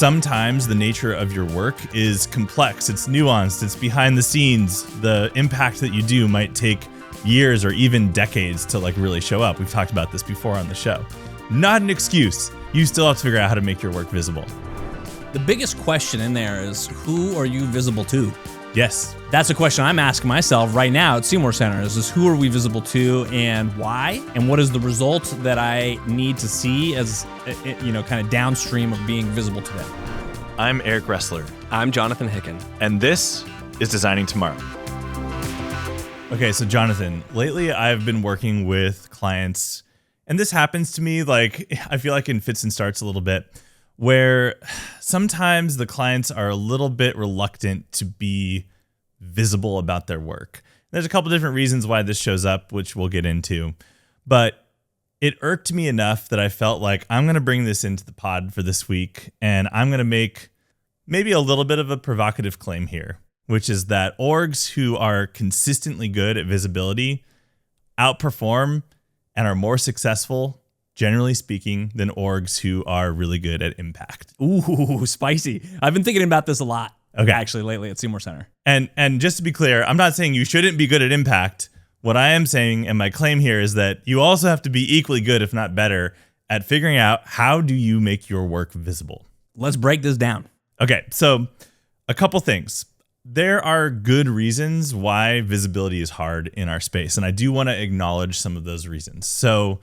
Sometimes the nature of your work is complex, it's nuanced, it's behind the scenes. The impact that you do might take years or even decades to really show up. We've talked about this before on the show. Not an excuse. You still have to figure out how to make your work visible. The biggest question in there is, who are you visible to? Yes. That's a question I'm asking myself right now at Seymour Center is who are we visible to and why? And what is the result that I need to see as, kind of downstream of being visible to them? I'm Eric Ressler. I'm Jonathan Hicken. And this is Designing Tomorrow. Okay, so Jonathan, lately I've been working with clients, and this happens to me, I feel like in fits and starts a little bit, where sometimes the clients are a little bit reluctant to be visible about their work. There's a couple different reasons why this shows up, which we'll get into, but it irked me enough that I felt like I'm going to bring this into the pod for this week, and I'm going to make maybe a little bit of a provocative claim here, which is that orgs who are consistently good at visibility outperform and are more successful, generally speaking, than orgs who are really good at impact. Ooh, spicy. I've been thinking about this a lot, okay, actually, lately at Seymour Center. And just to be clear, I'm not saying you shouldn't be good at impact. What I am saying, and my claim here, is that you also have to be equally good, if not better, at figuring out how do you make your work visible. Let's break this down. Okay, so a couple things. There are good reasons why visibility is hard in our space, and I do want to acknowledge some of those reasons. So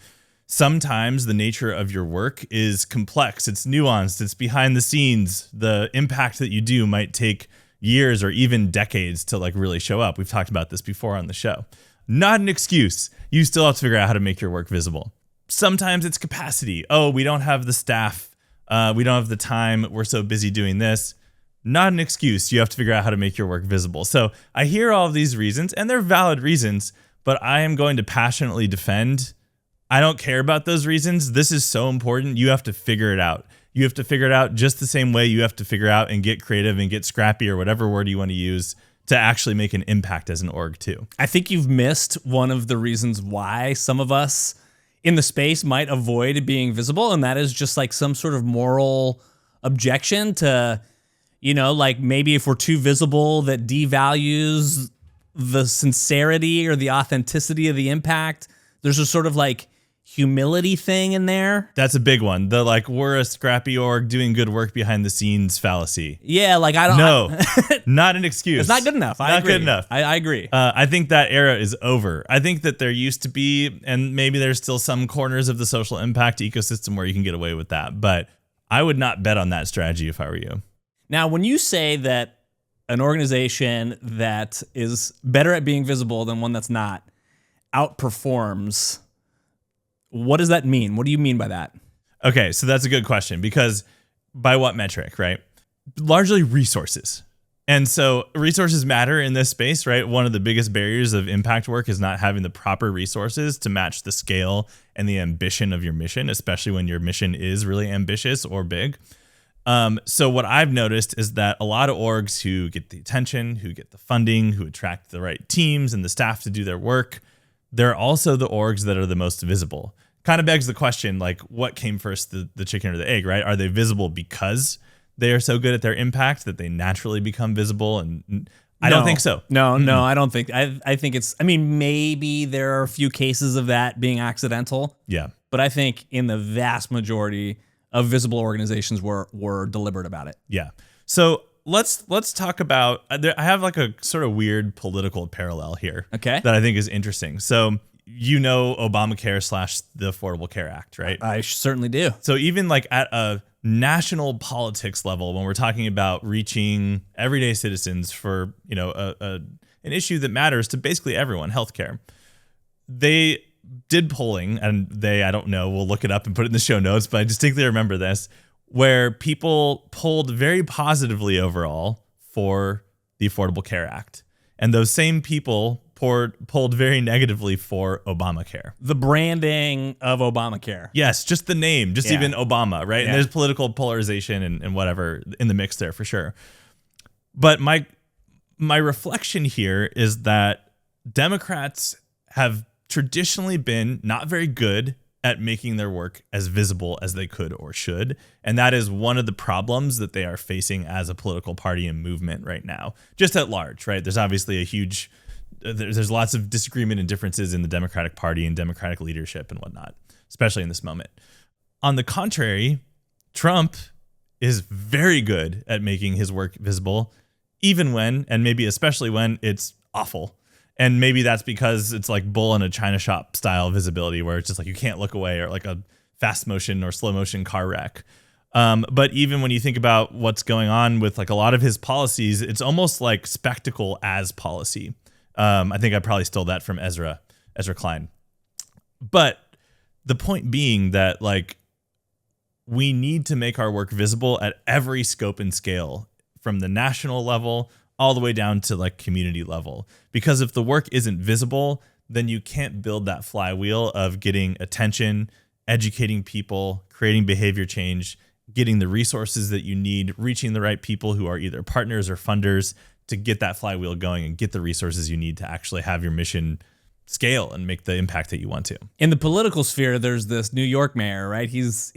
sometimes the nature of your work is complex, it's nuanced, it's behind the scenes. The impact that you do might take years or even decades to really show up. We've talked about this before on the show. Not an excuse. You still have to figure out how to make your work visible. Sometimes it's capacity. Oh, we don't have the staff. We don't have the time. We're so busy doing this. Not an excuse. You have to figure out how to make your work visible. So I hear all of these reasons, and they're valid reasons, but I am going to passionately defend. I don't care about those reasons. This is so important. You have to figure it out. You have to figure it out just the same way you have to figure out and get creative and get scrappy, or whatever word you want to use, to actually make an impact as an org too. I think you've missed one of the reasons why some of us in the space might avoid being visible, and that is just some sort of moral objection to, maybe if we're too visible, that devalues the sincerity or the authenticity of the impact. There's a sort of humility thing in there. That's a big one. The we're a scrappy org doing good work behind the scenes fallacy. Yeah, I don't. No, not an excuse. It's not good enough. I agree. Good enough. I agree. I think that era is over. I think that there used to be, and maybe there's still some corners of the social impact ecosystem where you can get away with that, but I would not bet on that strategy if I were you. Now, when you say that an organization that is better at being visible than one that's not outperforms, what does that mean? What do you mean by that? Okay, so that's a good question, because by what metric, right? Largely resources. And so resources matter in this space, right? One of the biggest barriers of impact work is not having the proper resources to match the scale and the ambition of your mission, especially when your mission is really ambitious or big. So what I've noticed is that a lot of orgs who get the attention, who get the funding, who attract the right teams and the staff to do their work, they're also the orgs that are the most visible. Kind of begs the question, what came first, the chicken or the egg, right? Are they visible because they are so good at their impact that they naturally become visible? And I don't think so. No, I don't think. I think it's, maybe there are a few cases of that being accidental. Yeah. But I think in the vast majority of visible organizations were deliberate about it. Yeah. So let's talk about, I have a sort of weird political parallel here. Okay. That I think is interesting. So Obamacare / the Affordable Care Act, right? I certainly do. So even at a national politics level, when we're talking about reaching everyday citizens for, an issue that matters to basically everyone, healthcare, they did polling, and I don't know, we'll look it up and put it in the show notes, but I distinctly remember this, where people polled very positively overall for the Affordable Care Act. And those same people polled very negatively for Obamacare. The branding of Obamacare. Yes, just the name, even Obama, right? Yeah. And there's political polarization and whatever in the mix there for sure. But my reflection here is that Democrats have traditionally been not very good at making their work as visible as they could or should. And that is one of the problems that they are facing as a political party and movement right now, just at large, right? There's obviously there's lots of disagreement and differences in the Democratic Party and Democratic leadership and whatnot, especially in this moment. On the contrary, Trump is very good at making his work visible, even when, and maybe especially when, it's awful. And maybe that's because it's like bull in a china shop style visibility where it's just like you can't look away, or like a fast motion or slow motion car wreck. But even when you think about what's going on with like a lot of his policies, it's almost like spectacle as policy. I think I probably stole that from Ezra Klein. But the point being that like we need to make our work visible at every scope and scale, from the national level all the way down to like community level. Because if the work isn't visible, then you can't build that flywheel of getting attention, educating people, creating behavior change, getting the resources that you need, reaching the right people who are either partners or funders to get that flywheel going and get the resources you need to actually have your mission scale and make the impact that you want to. In the political sphere, there's this New York mayor, right? He's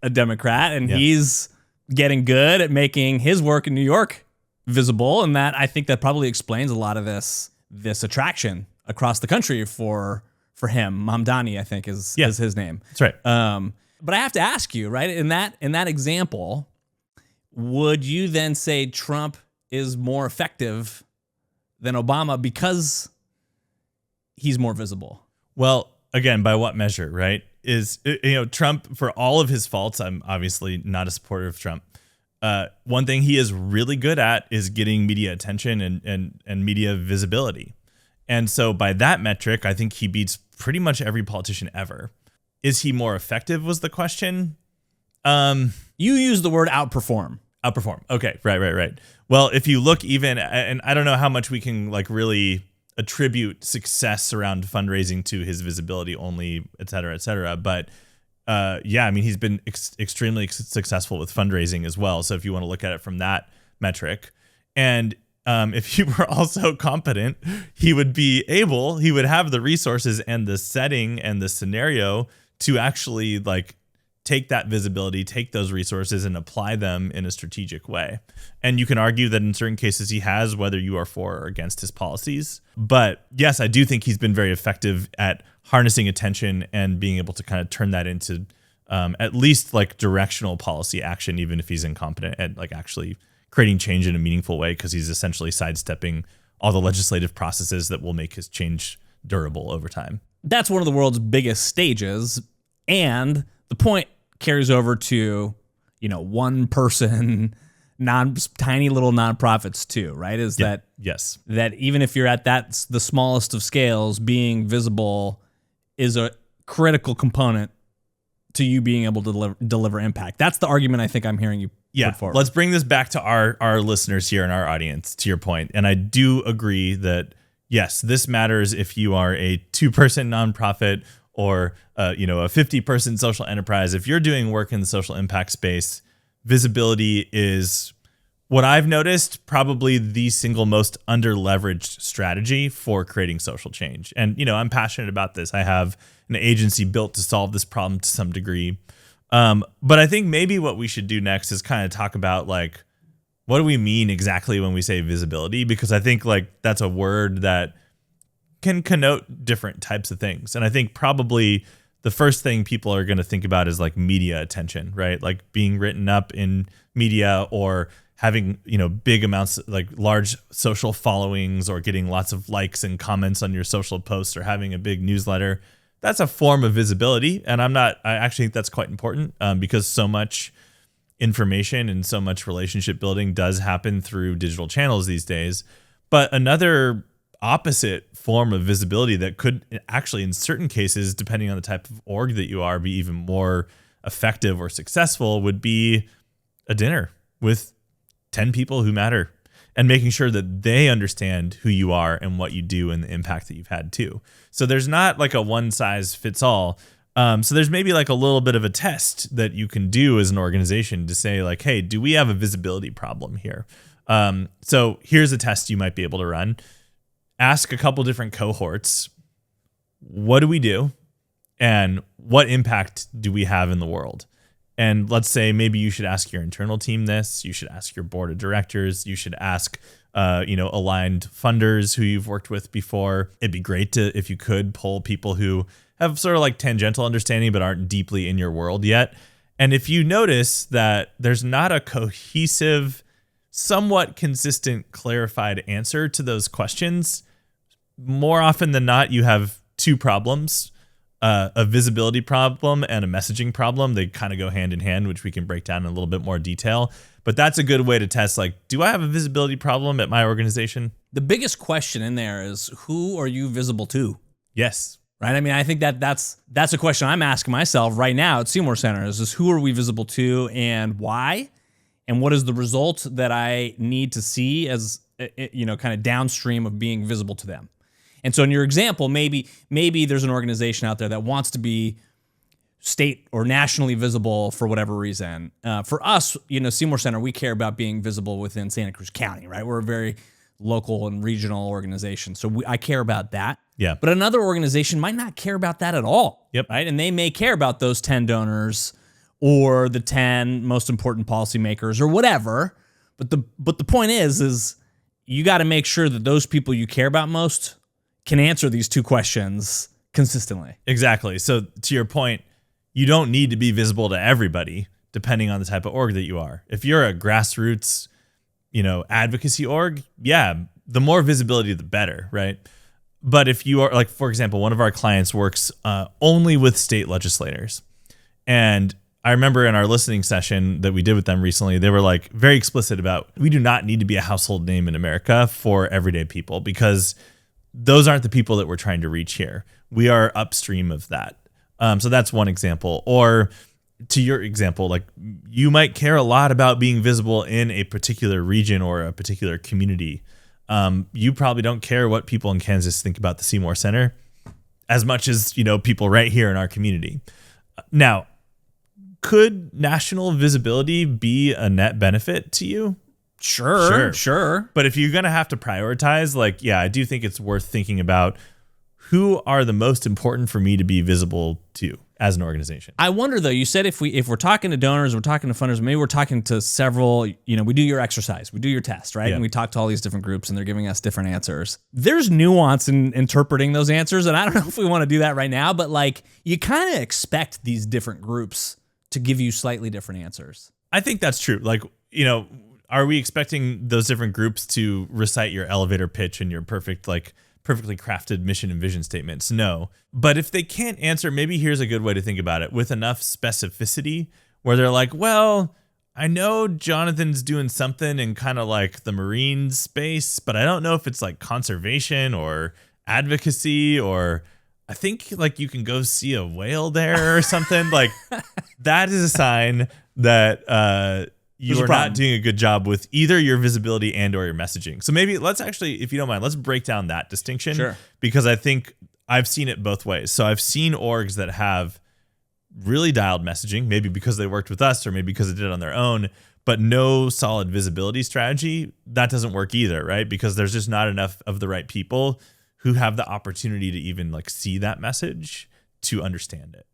a Democrat, and he's getting good at making his work in New York visible, and that I think that probably explains a lot of this attraction across the country for him. Mamdani, I think, is his name. That's right. But I have to ask you, right? In that example, would you then say Trump is more effective than Obama because he's more visible? Well, again, by what measure, right? Trump, for all of his faults, I'm obviously not a supporter of Trump. One thing he is really good at is getting media attention and media visibility. And so by that metric, I think he beats pretty much every politician ever. Is he more effective was the question. You use the word outperform. Outperform. Okay. Right. Well, if you look even, and I don't know how much we can like really attribute success around fundraising to his visibility only, et cetera. But I mean, he's been extremely successful with fundraising as well. So if you want to look at it from that metric, and if he were also competent, he would have the resources and the setting and the scenario to actually like take that visibility, take those resources and apply them in a strategic way. And you can argue that in certain cases he has, whether you are for or against his policies. But yes, I do think he's been very effective at harnessing attention and being able to kind of turn that into at least like directional policy action, even if he's incompetent at like actually creating change in a meaningful way, because he's essentially sidestepping all the legislative processes that will make his change durable over time. That's one of the world's biggest stages. And the point carries over to, one person, tiny little nonprofits too, right? That even if you're at the smallest of scales, being visible is a critical component to you being able to deliver impact. That's the argument I think I'm hearing you put forward. Let's bring this back to our listeners here and our audience, to your point. And I do agree that, yes, this matters if you are a 2-person nonprofit or a 50-person social enterprise. If you're doing work in the social impact space, visibility is, what I've noticed, probably the single most underleveraged strategy for creating social change. And, I'm passionate about this. I have an agency built to solve this problem to some degree. But I think maybe what we should do next is kind of talk about like, what do we mean exactly when we say visibility? Because I think like that's a word that can connote different types of things. And I think probably the first thing people are going to think about is like media attention, right? Like being written up in media or having, big amounts, like large social followings, or getting lots of likes and comments on your social posts, or having a big newsletter. That's a form of visibility. And I actually think that's quite important because so much information and so much relationship building does happen through digital channels these days. But another opposite form of visibility that could actually, in certain cases, depending on the type of org that you are, be even more effective or successful would be a dinner with 10 people who matter, and making sure that they understand who you are and what you do and the impact that you've had too. So there's not like a one size fits all. So there's maybe like a little bit of a test that you can do as an organization to say like, hey, do we have a visibility problem here? So here's a test you might be able to run. Ask a couple different cohorts, what do we do? and what impact do we have in the world? And let's say maybe you should ask your internal team this, you should ask your board of directors, you should ask aligned funders who you've worked with before. It'd be great to, if you could, poll people who have sort of like tangential understanding but aren't deeply in your world yet. And if you notice that there's not a cohesive, somewhat consistent, clarified answer to those questions, more often than not, you have two problems. A visibility problem and a messaging problem. They kind of go hand in hand, which we can break down in a little bit more detail. But that's a good way to test, like, do I have a visibility problem at my organization? The biggest question in there is, who are you visible to? Yes. Right? I mean, I think that's a question I'm asking myself right now at Seymour Center is who are we visible to and why? And what is the result that I need to see as, kind of downstream of being visible to them? And so in your example, maybe there's an organization out there that wants to be state or nationally visible for whatever reason. For us, Seymour Center, we care about being visible within Santa Cruz County, right? We're a very local and regional organization. So I care about that. Yeah. But another organization might not care about that at all. Yep. Right? And they may care about those 10 donors or the 10 most important policymakers or whatever. But the point is you got to make sure that those people you care about most can answer these two questions consistently. Exactly. So to your point, you don't need to be visible to everybody depending on the type of org that you are. If you're a grassroots, advocacy org, yeah, the more visibility, the better, right? But if you are, like, for example, one of our clients works only with state legislators. And I remember in our listening session that we did with them recently, they were like very explicit about, we do not need to be a household name in America for everyday people because those aren't the people that we're trying to reach here. We are upstream of that. So that's one example. Or to your example, like you might care a lot about being visible in a particular region or a particular community. You probably don't care what people in Kansas think about the Seymour Center as much as, people right here in our community. Now, could national visibility be a net benefit to you? Sure. But if you're going to have to prioritize, I do think it's worth thinking about who are the most important for me to be visible to as an organization. I wonder though, you said if we're talking to donors, we're talking to funders, maybe we're talking to several, we do your exercise, we do your test, right? Yeah. And we talk to all these different groups and they're giving us different answers. There's nuance in interpreting those answers. And I don't know if we want to do that right now, but you kind of expect these different groups to give you slightly different answers. I think that's true. Are we expecting those different groups to recite your elevator pitch and your perfectly crafted mission and vision statements? No. But if they can't answer, maybe here's a good way to think about it with enough specificity where they're like, well, I know Jonathan's doing something in kind of like the marine space, but I don't know if it's like conservation or advocacy, or I think you can go see a whale there or something. That is a sign that, you are not doing a good job with either your visibility and or your messaging. So maybe let's actually, if you don't mind, let's break down that distinction. Sure. Because I think I've seen it both ways. So I've seen orgs that have really dialed messaging, maybe because they worked with us or maybe because they did it on their own, but no solid visibility strategy. That doesn't work either, right? Because there's just not enough of the right people who have the opportunity to even see that message to understand it.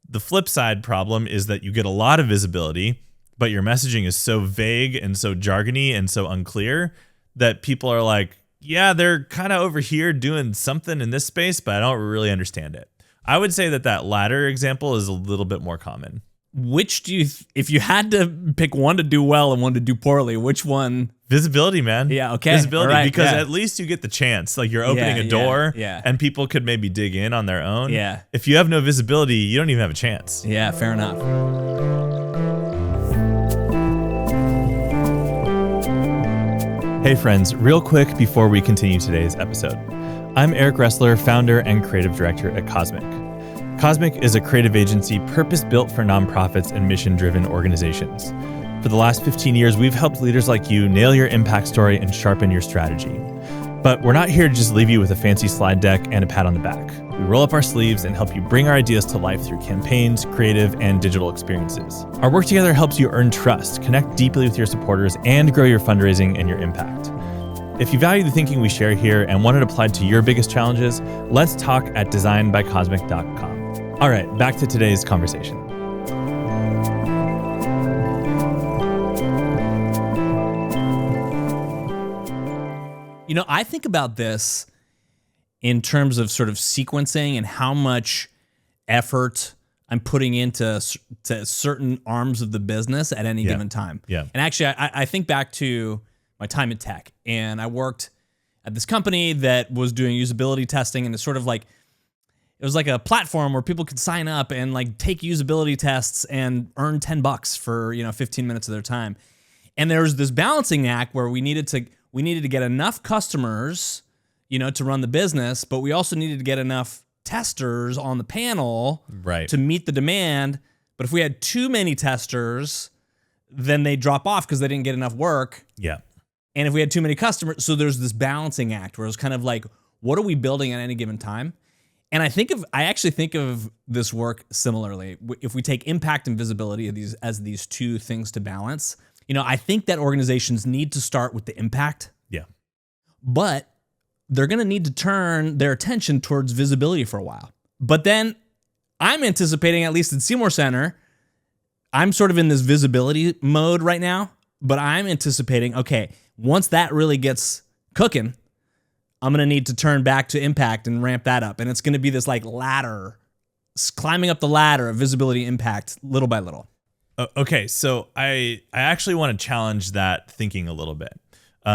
The flip side problem is that you get a lot of visibility, but your messaging is so vague and so jargony and so unclear that people are like, yeah, they're kind of over here doing something in this space, but I don't really understand it. I would say that latter example is a little bit more common. Which do you, if you had to pick one to do well and one to do poorly, which one? Visibility, man. Yeah, okay. Visibility, right, because yeah. At least you get the chance. You're opening a door and people could maybe dig in on their own. Yeah. If you have no visibility, you don't even have a chance. Yeah, fair enough. Hey friends, real quick before we continue today's episode. I'm Eric Ressler, founder and creative director at Cosmic. Cosmic is a creative agency purpose-built for nonprofits and mission-driven organizations. For the last 15 years, we've helped leaders like you nail your impact story and sharpen your strategy. But we're not here to just leave you with a fancy slide deck and a pat on the back. We roll up our sleeves and help you bring our ideas to life through campaigns, creative, and digital experiences. Our work together helps you earn trust, connect deeply with your supporters, and grow your fundraising and your impact. If you value the thinking we share here and want it applied to your biggest challenges, let's talk at designbycosmic.com. All right, back to today's conversation. I think about this in terms of sort of sequencing and how much effort I'm putting into to certain arms of the business at any given time. Yeah. And actually, I think back to my time in tech, and I worked at this company that was doing usability testing, and it's sort of like, it was like a platform where people could sign up and like take usability tests and earn $10 for 15 minutes of their time. And there was this balancing act where we needed to get enough customers, to run the business, but we also needed to get enough testers on the panel to meet the demand. But if we had too many testers, then they drop off because they didn't get enough work. Yeah. And if we had too many customers, so there's this balancing act where it's kind of like, what are we building at any given time? And I actually think of this work similarly. If we take impact and visibility as these two things to balance, I think that organizations need to start with the impact. Yeah. But they're going to need to turn their attention towards visibility for a while. But then I'm anticipating, at least at Seymour Center, I'm sort of in this visibility mode right now, but I'm anticipating, okay, once that really gets cooking, I'm going to need to turn back to impact and ramp that up. And it's going to be this like ladder, climbing up the ladder of visibility impact little by little. Okay, so I actually want to challenge that thinking a little bit.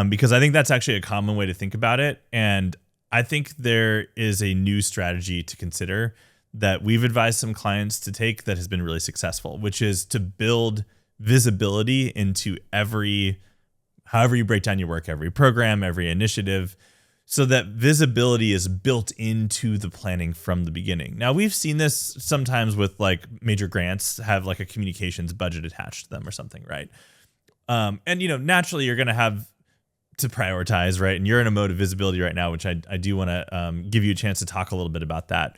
Because I think that's actually a common way to think about it. And I think there is a new strategy to consider that we've advised some clients to take that has been really successful, which is to build visibility into however you break down your work, every program, every initiative, so that visibility is built into the planning from the beginning. Now, we've seen this sometimes with like major grants have like a communications budget attached to them or something, right? And, naturally you're going to have to prioritize, right? And you're in a mode of visibility right now, which I do want to give you a chance to talk a little bit about that.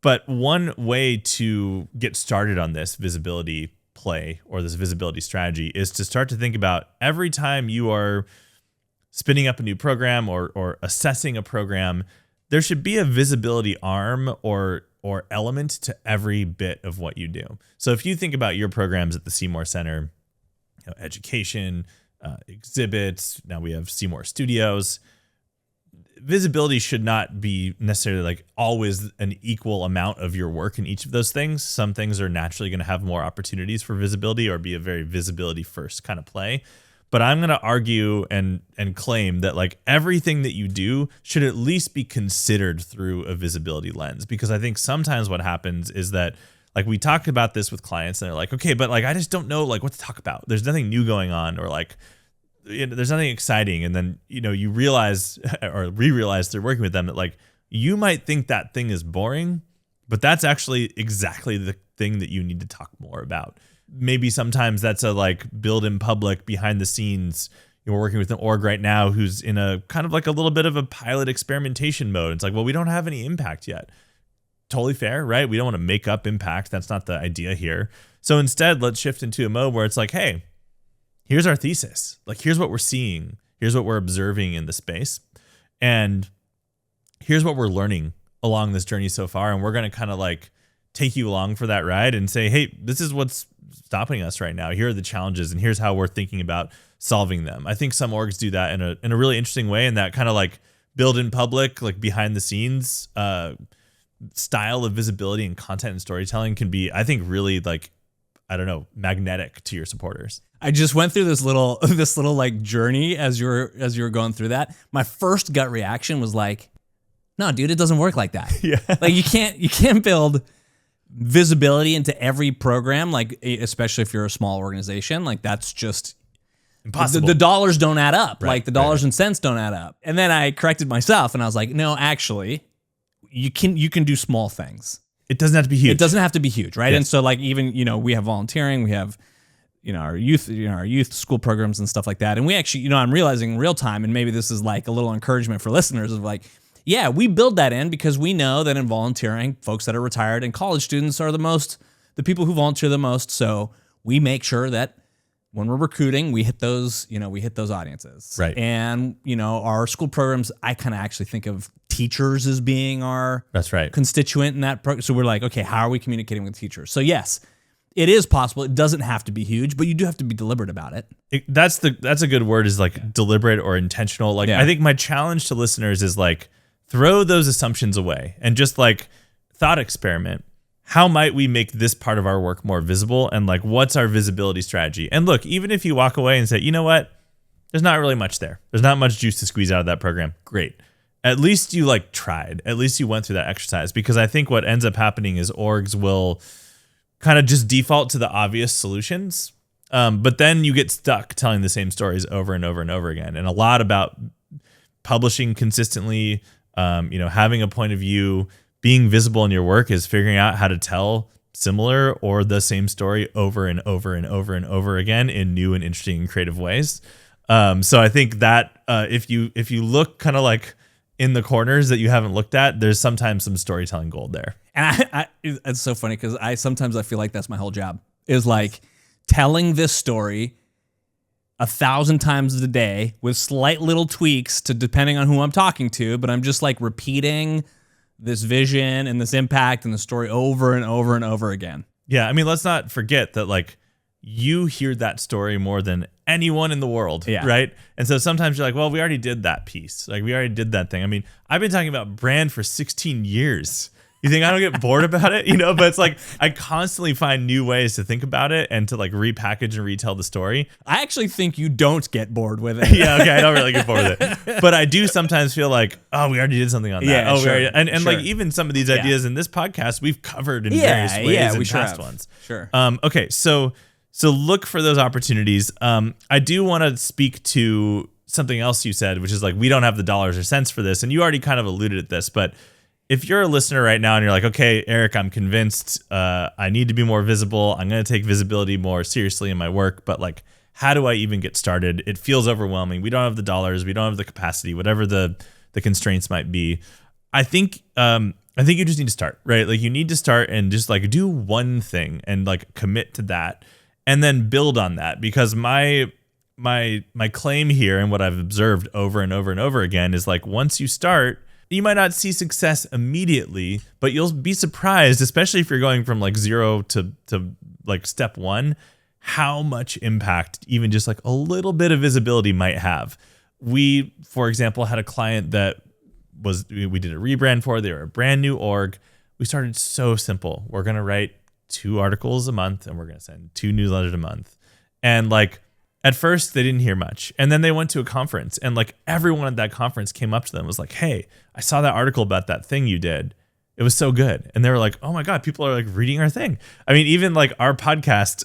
But one way to get started on this visibility play or this visibility strategy is to start to think about every time you are spinning up a new program or assessing a program, there should be a visibility arm or element to every bit of what you do. So if you think about your programs at the Seymour Center, education, exhibits. Now we have Seymour Studios. Visibility should not be necessarily like always an equal amount of your work in each of those things. Some things are naturally going to have more opportunities for visibility or be a very visibility first kind of play. But I'm going to argue and claim that like everything that you do should at least be considered through a visibility lens, because I think sometimes what happens is that like we talk about this with clients and they're like, okay, but like I just don't know like what to talk about. There's nothing new going on, or like there's nothing exciting. And then you realize or re-realize through working with them that like you might think that thing is boring, but that's actually exactly the thing that you need to talk more about. Maybe sometimes that's a like build in public behind the scenes. We're working with an org right now who's in a kind of like a little bit of a pilot experimentation mode. It's like, well, we don't have any impact yet. Totally fair, right? We don't want to make up impact. That's not the idea here. So instead, let's shift into a mode where it's like, hey, here's our thesis. Like, here's what we're seeing. Here's what we're observing in the space. And here's what we're learning along this journey so far. And we're going to kind of like take you along for that ride and say, hey, this is what's stopping us right now. Here are the challenges and here's how we're thinking about solving them. I think some orgs do that in a really interesting way, and that kind of like build in public, like behind the scenes style of visibility and content and storytelling can be, I think, really like, I don't know, magnetic to your supporters. I just went through this little like journey as you were going through that. My first gut reaction was like, no, dude, it doesn't work like that. Yeah. Like you can't build visibility into every program, like especially if you're a small organization. Like that's just impossible. The dollars don't add up. Right, like the dollars and cents don't add up. And then I corrected myself and I was like, no, actually, you can do small things. It doesn't have to be huge. It doesn't have to be huge, right? Yes. And so like even, we have volunteering, we have our youth school programs and stuff like that. And we actually, I'm realizing in real time, and maybe this is like a little encouragement for listeners of like, yeah, we build that in because we know that in volunteering, folks that are retired and college students are the people who volunteer the most. So we make sure that when we're recruiting, we hit those audiences. Right. And, our school programs, I kind of actually think of teachers as being our That's right. constituent in that program. So we're like, okay, how are we communicating with teachers? So yes, it is possible. It doesn't have to be huge, but you do have to be deliberate about it. That's a good word, is like deliberate or intentional. Like I think my challenge to listeners is like, throw those assumptions away and just like thought experiment. How might we make this part of our work more visible? And like, what's our visibility strategy? And look, even if you walk away and say, you know what, there's not really much there. There's not much juice to squeeze out of that program. Great. At least you like tried. At least you went through that exercise, because I think what ends up happening is orgs will kind of just default to the obvious solutions. But then you get stuck telling the same stories over and over and over again. And a lot about publishing consistently, having a point of view, being visible in your work is figuring out how to tell similar or the same story over and over and over and over again in new and interesting and creative ways. So I think that if you look kind of like in the corners that you haven't looked at, there's sometimes some storytelling gold there. And it's so funny because sometimes I feel like that's my whole job, is like telling this story 1,000 times a day with slight little tweaks to depending on who I'm talking to, but I'm just like repeating this vision and this impact and the story over and over and over again. Yeah, I mean, let's not forget that like you hear that story more than anyone in the world, right? And so sometimes you're like, well, we already did that piece. Like we already did that thing. I mean, I've been talking about brand for 16 years. You think I don't get bored about it? But it's like I constantly find new ways to think about it and to like repackage and retell the story. I actually think you don't get bored with it. Yeah, okay, I don't really get bored with it. But I do sometimes feel like, oh, we already did something on that. Yeah, we already, and sure. like even some of these ideas in this podcast we've covered in various ways in past ones. Sure. Okay, so look for those opportunities. I do want to speak to something else you said, which is like we don't have the dollars or cents for this, and you already kind of alluded at this, but if you're a listener right now and you're like, okay, Eric, I'm convinced I need to be more visible. I'm going to take visibility more seriously in my work. But like, how do I even get started? It feels overwhelming. We don't have the dollars. We don't have the capacity, whatever the constraints might be. I think you just need to start, right? Like you need to start and just like do one thing and like commit to that and then build on that. Because my claim here and what I've observed over and over and over again is like, once you start, you might not see success immediately, but you'll be surprised, especially if you're going from like 0 to like step 1, how much impact even just like a little bit of visibility might have. We, for example, had a client that we did a rebrand for. They were a brand new org. We started so simple. We're going to write 2 articles a month and we're going to send 2 newsletters a month. And like, at first, they didn't hear much. And then they went to a conference and like everyone at that conference came up to them and was like, hey, I saw that article about that thing you did. It was so good. And they were like, oh my God, people are like reading our thing. I mean, even like our podcast,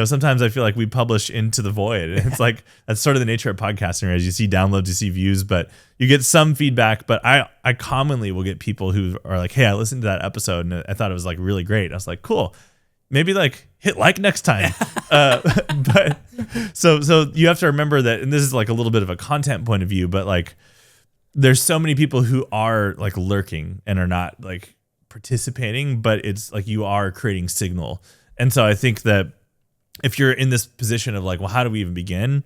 sometimes I feel like we publish into the void. And it's like, that's sort of the nature of podcasting, right? You see downloads, you see views, but you get some feedback. But I commonly will get people who are like, hey, I listened to that episode and I thought it was like really great. I was like, cool. Maybe like hit like next time. But so you have to remember that, and this is like a little bit of a content point of view, but like there's so many people who are like lurking and are not like participating, but it's like you are creating signal. And so I think that if you're in this position of like, well, how do we even begin?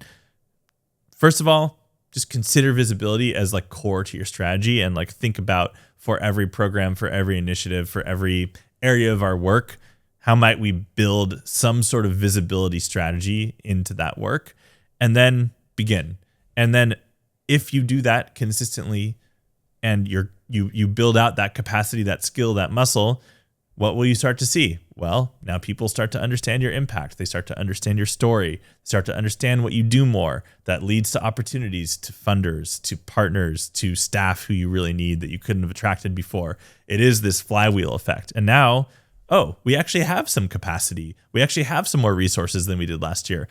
First of all, just consider visibility as like core to your strategy and like think about for every program, for every initiative, for every area of our work, how might we build some sort of visibility strategy into that work and then begin. And then if you do that consistently and you build out that capacity, that skill, that muscle, what will you start to see? Well, now people start to understand your impact. They start to understand your story, start to understand what you do more. That leads to opportunities, to funders, to partners, to staff who you really need that you couldn't have attracted before. It is this flywheel effect. And now, oh, we actually have some capacity. We actually have some more resources than we did last year.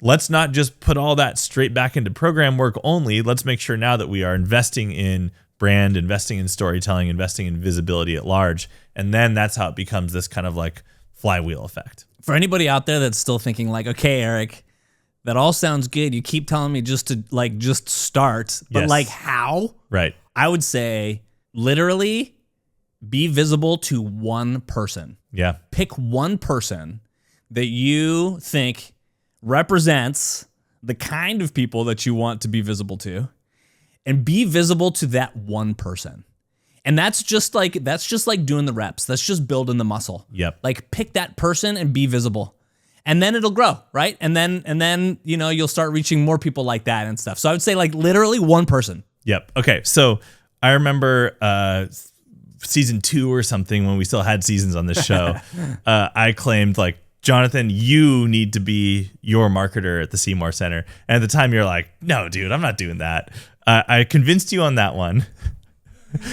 Let's not just put all that straight back into program work only. Let's make sure now that we are investing in brand, investing in storytelling, investing in visibility at large. And then that's how it becomes this kind of like flywheel effect. For anybody out there that's still thinking like, okay, Eric, that all sounds good. You keep telling me just start, but Yes. like how? Right. I would say literally be visible to one person. Yeah. Pick one person that you think represents the kind of people that you want to be visible to, and be visible to that one person. And that's just like doing the reps. That's just building the muscle. Yep. Like pick that person and be visible. And then it'll grow, right? And then you'll start reaching more people like that and stuff. So I would say like literally one person. Yep. Okay. So I remember season 2 or something when we still had seasons on this show. I claimed like, Jonathan, you need to be your marketer at the Seymour Center. And at the time you're like, no, dude, I'm not doing that. I convinced you on that one.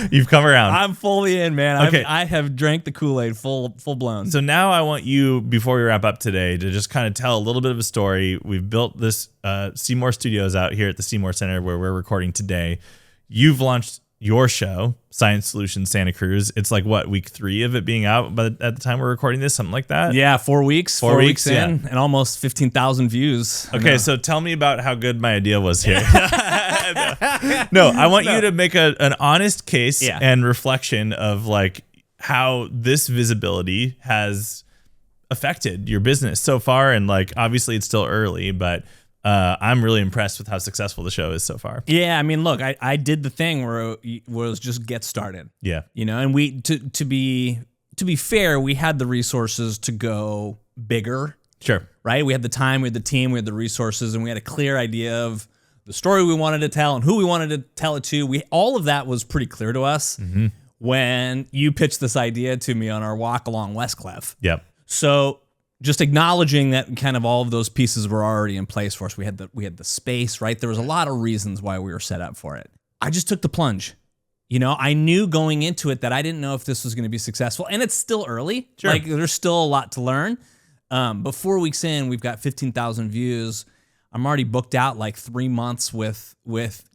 You've come around. I'm fully in, man. Okay. I have drank the Kool-Aid full blown. So now I want you, before we wrap up today, to just kind of tell a little bit of a story. We've built this Seymour Studios out here at the Seymour Center where we're recording today. You've launched your show, Science Solutions Santa Cruz. It's like what, week 3 of it being out, but at the time we're recording this, something like that? Yeah, 4 weeks. 4 weeks in, yeah. and almost 15,000 views. Okay, so tell me about how good my idea was here. No, I want you to make an honest case and reflection of like how this visibility has affected your business so far. And like, obviously it's still early, but I'm really impressed with how successful the show is so far. Yeah, I mean, look, I did the thing where it was just get started. Yeah. And we to be fair, we had the resources to go bigger. Sure. Right? We had the time, we had the team, we had the resources, and we had a clear idea of the story we wanted to tell and who we wanted to tell it to. All of that was pretty clear to us when you pitched this idea to me on our walk along Westcliff. Yep. So just acknowledging that kind of all of those pieces were already in place for us. We had the space, right? There was a lot of reasons why we were set up for it. I just took the plunge. I knew going into it that I didn't know if this was going to be successful, and it's still early. Sure. Like there's still a lot to learn. But 4 weeks in, we've got 15,000 views. I'm already booked out like 3 months with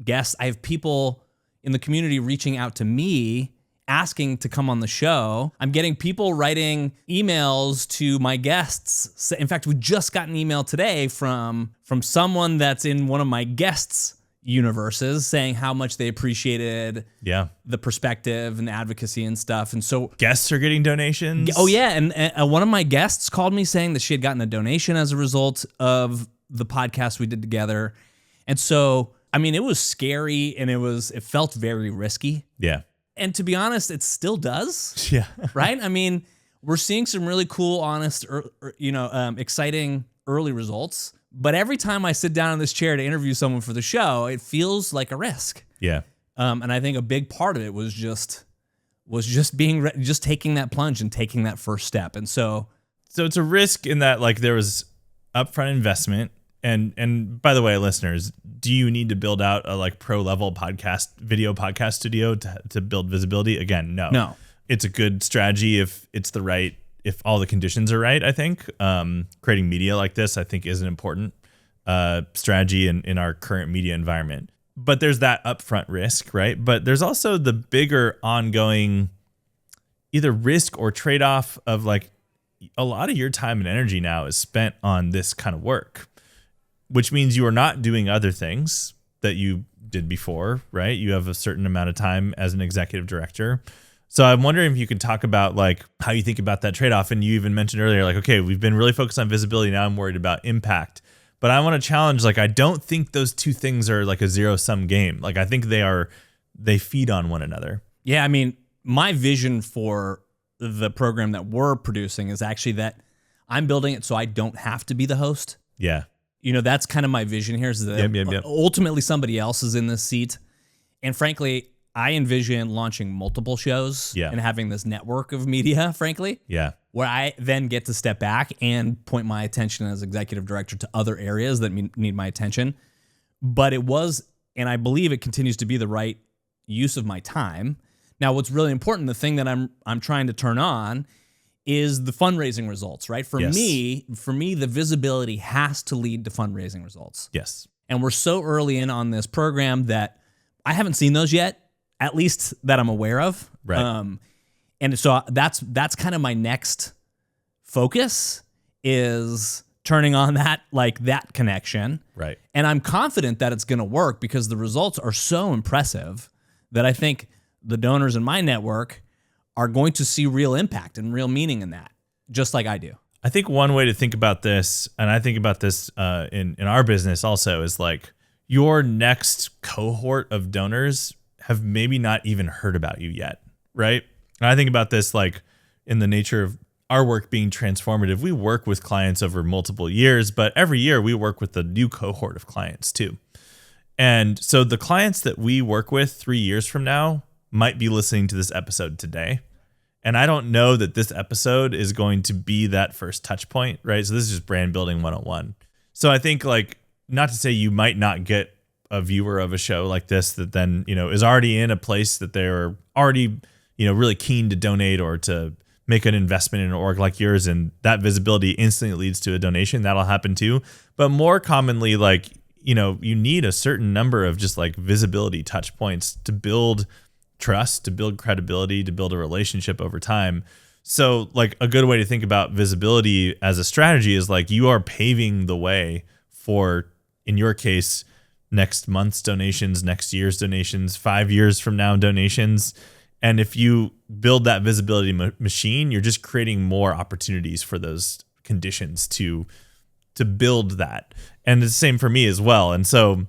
guests. I have people in the community reaching out to me asking to come on the show. I'm getting people writing emails to my guests. In fact, we just got an email today from someone that's in one of my guests' universes saying how much they appreciated the perspective and the advocacy and stuff. And so guests are getting donations. Oh yeah. And one of my guests called me saying that she had gotten a donation as a result of the podcast we did together. And so, I mean, it was scary and it felt very risky. Yeah. And to be honest, it still does. Yeah. Right? I mean, we're seeing some really cool, honest, exciting early results. But every time I sit down in this chair to interview someone for the show, it feels like a risk. Yeah. And I think a big part of it was just taking that plunge and taking that first step. And so it's a risk in that like there was upfront investment. And by the way, listeners, do you need to build out a like pro level video podcast studio to build visibility? Again, no. It's a good strategy if all the conditions are right. I think creating media like this, I think, is an important strategy in our current media environment. But there's that upfront risk, right? But there's also the bigger ongoing either risk or trade-off of like a lot of your time and energy now is spent on this kind of work, which means you are not doing other things that you did before, right? You have a certain amount of time as an executive director. So I'm wondering if you could talk about like how you think about that trade-off. And you even mentioned earlier, like, okay, we've been really focused on visibility. Now I'm worried about impact. But I want to challenge, like, I don't think those two things are like a zero-sum game. Like, I think they feed on one another. Yeah, I mean, my vision for the program that we're producing is actually that I'm building it so I don't have to be the host. Yeah. That's kind of my vision here is that ultimately somebody else is in this seat. And frankly, I envision launching multiple shows and having this network of media, frankly. Yeah. Where I then get to step back and point my attention as executive director to other areas that need my attention. But it was, and I believe it continues to be the right use of my time. Now, what's really important, the thing that I'm trying to turn on is the fundraising results, right? For me, the visibility has to lead to fundraising results. Yes. And we're so early in on this program that I haven't seen those yet, at least that I'm aware of. Right. And so that's kind of my next focus is turning on that connection. Right. And I'm confident that it's going to work because the results are so impressive that I think the donors in my network are going to see real impact and real meaning in that, just like I do. I think one way to think about this, and I think about this in our business also, is like your next cohort of donors have maybe not even heard about you yet. right? And I think about this like in the nature of our work being transformative. We work with clients over multiple years, but every year we work with a new cohort of clients too. And so the clients that we work with 3 years from now might be listening to this episode today. And I don't know that this episode is going to be that first touch point, right? So this is just brand building 101. So I think like, not to say you might not get a viewer of a show like this that then, is already in a place that they're already, really keen to donate or to make an investment in an org like yours, and that visibility instantly leads to a donation. That'll happen too. But more commonly, like, you need a certain number of just like visibility touch points to build trust, to build credibility, to build a relationship over time. So like a good way to think about visibility as a strategy is like you are paving the way for, in your case, next month's donations, next year's donations, 5 years from now donations. And if you build that visibility machine, you're just creating more opportunities for those conditions to build that. And it's the same for me as well. And so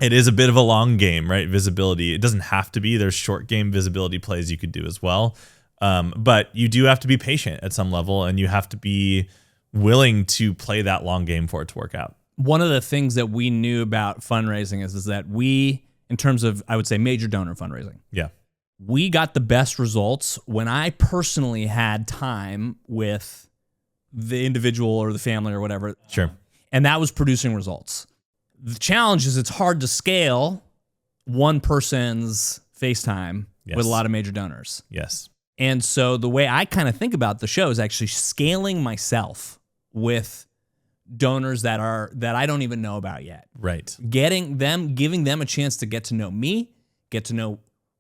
it is a bit of a long game, right? Visibility. It doesn't have to be. There's short game visibility plays you could do as well. But you do have to be patient at some level, and you have to be willing to play that long game for it to work out. One of the things that we knew about fundraising is that we, in terms of, I would say, major donor fundraising. Yeah. We got the best results when I personally had time with the individual or the family or whatever. Sure. And that was producing results. The challenge is it's hard to scale one person's FaceTime with a lot of major donors. Yes. And so the way I kind of think about the show is actually scaling myself with donors that I don't even know about yet. Right. Giving them a chance to get to know me, get to know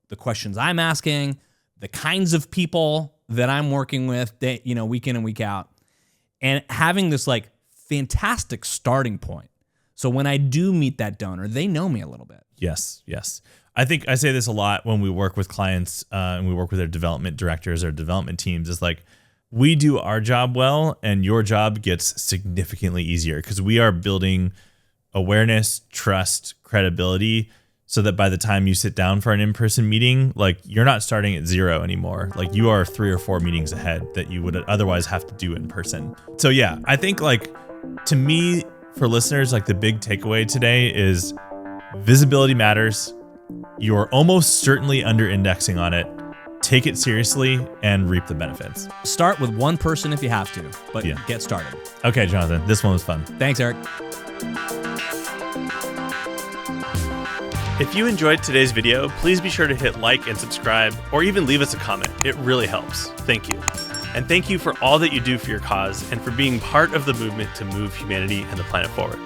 the questions I'm asking, the kinds of people that I'm working with, week in and week out, and having this like fantastic starting point. So when I do meet that donor, they know me a little bit. Yes. I think I say this a lot when we work with clients and we work with their development directors or development teams. It's like, we do our job well, and your job gets significantly easier because we are building awareness, trust, credibility, so that by the time you sit down for an in-person meeting, like you're not starting at zero anymore. Like you are 3 or 4 meetings ahead that you would otherwise have to do in person. So yeah, I think like to me, for listeners, like the big takeaway today is visibility matters. You're almost certainly under-indexing on it. Take it seriously and reap the benefits. Start with one person if you have to, but get started. Okay, Jonathan, this one was fun. Thanks, Eric. If you enjoyed today's video, please be sure to hit like and subscribe, or even leave us a comment. It really helps. Thank you. And thank you for all that you do for your cause and for being part of the movement to move humanity and the planet forward.